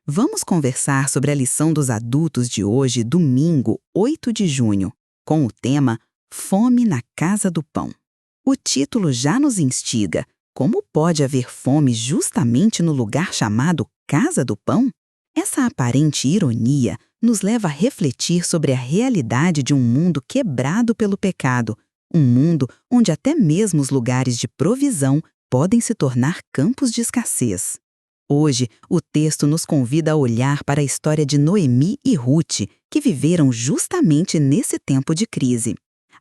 Vamos conversar sobre a lição dos adultos de hoje, domingo, 8 de junho, com o tema Fome na Casa do Pão. O título já nos instiga. Como pode haver fome justamente no lugar chamado Casa do Pão? Essa aparente ironia nos leva a refletir sobre a realidade de um mundo quebrado pelo pecado, um mundo onde até mesmo os lugares de provisão podem se tornar campos de escassez. Hoje, o texto nos convida a olhar para a história de Noemi e Ruth, que viveram justamente nesse tempo de crise.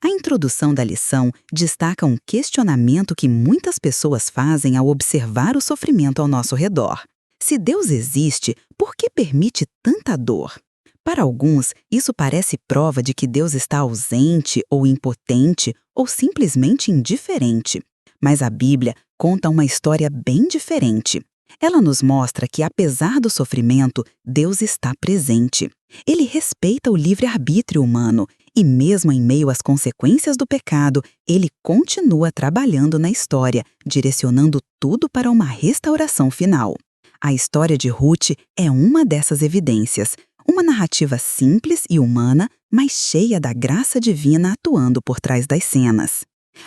A introdução da lição destaca um questionamento que muitas pessoas fazem ao observar o sofrimento ao nosso redor. Se Deus existe, por que permite tanta dor? Para alguns, isso parece prova de que Deus está ausente ou impotente ou simplesmente indiferente. Mas a Bíblia conta uma história bem diferente. Ela nos mostra que, apesar do sofrimento, Deus está presente. Ele respeita o livre-arbítrio humano e, mesmo em meio às consequências do pecado, ele continua trabalhando na história, direcionando tudo para uma restauração final. A história de Ruth é uma dessas evidências, uma narrativa simples e humana, mas cheia da graça divina atuando por trás das cenas.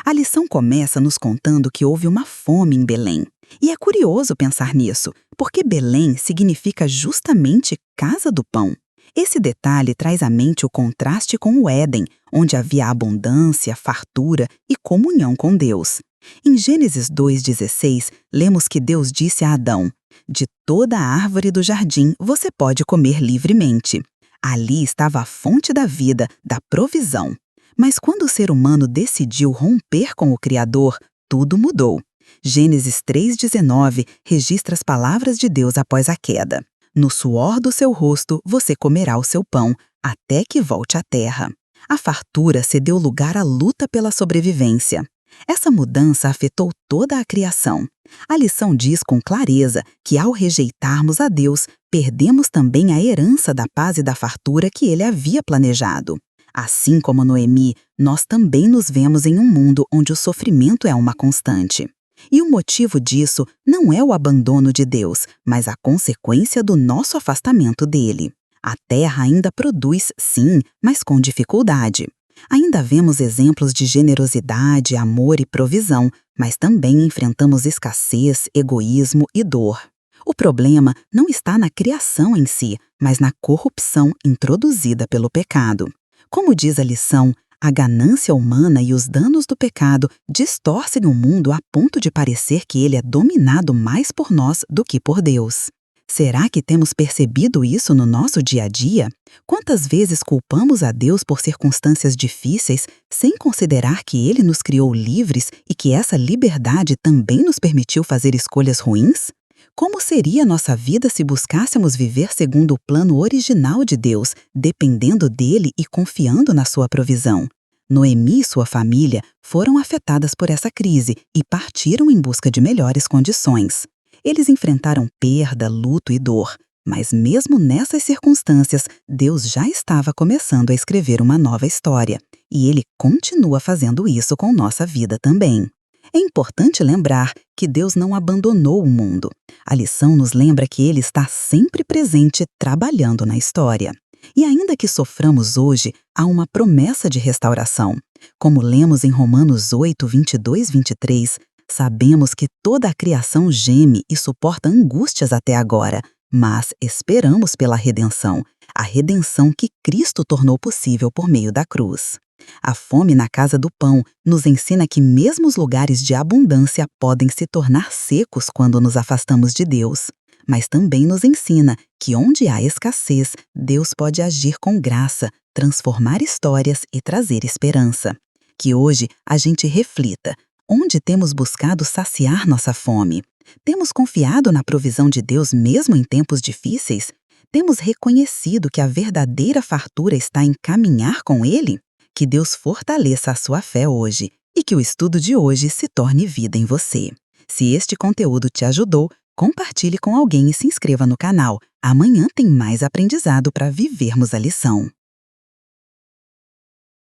A lição começa nos contando que houve uma fome em Belém. E é curioso pensar nisso, porque Belém significa justamente Casa do Pão. Esse detalhe traz à mente o contraste com o Éden, onde havia abundância, fartura e comunhão com Deus. Em Gênesis 2,16, lemos que Deus disse a Adão: "De toda a árvore do jardim você pode comer livremente." Ali estava a fonte da vida, da provisão. Mas quando o ser humano decidiu romper com o Criador, tudo mudou. Gênesis 3,19 registra as palavras de Deus após a queda. "No suor do seu rosto você comerá o seu pão, até que volte à terra." A fartura cedeu lugar à luta pela sobrevivência. Essa mudança afetou toda a criação. A lição diz com clareza que, ao rejeitarmos a Deus, perdemos também a herança da paz e da fartura que ele havia planejado. Assim como Noemi, nós também nos vemos em um mundo onde o sofrimento é uma constante. E o motivo disso não é o abandono de Deus, mas a consequência do nosso afastamento dele. A terra ainda produz, sim, mas com dificuldade. Ainda vemos exemplos de generosidade, amor e provisão, mas também enfrentamos escassez, egoísmo e dor. O problema não está na criação em si, mas na corrupção introduzida pelo pecado. Como diz a lição, a ganância humana e os danos do pecado distorcem o mundo a ponto de parecer que ele é dominado mais por nós do que por Deus. Será que temos percebido isso no nosso dia a dia? Quantas vezes culpamos a Deus por circunstâncias difíceis sem considerar que ele nos criou livres e que essa liberdade também nos permitiu fazer escolhas ruins? Como seria nossa vida se buscássemos viver segundo o plano original de Deus, dependendo dele e confiando na sua provisão? Noemi e sua família foram afetadas por essa crise e partiram em busca de melhores condições. Eles enfrentaram perda, luto e dor, mas mesmo nessas circunstâncias, Deus já estava começando a escrever uma nova história, e ele continua fazendo isso com nossa vida também. É importante lembrar que Deus não abandonou o mundo. A lição nos lembra que ele está sempre presente, trabalhando na história. E ainda que soframos hoje, há uma promessa de restauração. Como lemos em Romanos 8, 22, 23, sabemos que toda a criação geme e suporta angústias até agora, mas esperamos pela redenção, a redenção que Cristo tornou possível por meio da cruz. A fome na casa do pão nos ensina que mesmo os lugares de abundância podem se tornar secos quando nos afastamos de Deus. Mas também nos ensina que onde há escassez, Deus pode agir com graça, transformar histórias e trazer esperança. Que hoje a gente reflita: onde temos buscado saciar nossa fome? Temos confiado na provisão de Deus mesmo em tempos difíceis? Temos reconhecido que a verdadeira fartura está em caminhar com Ele? Que Deus fortaleça a sua fé hoje e que o estudo de hoje se torne vida em você. Se este conteúdo te ajudou, compartilhe com alguém e se inscreva no canal. Amanhã tem mais aprendizado para vivermos a lição.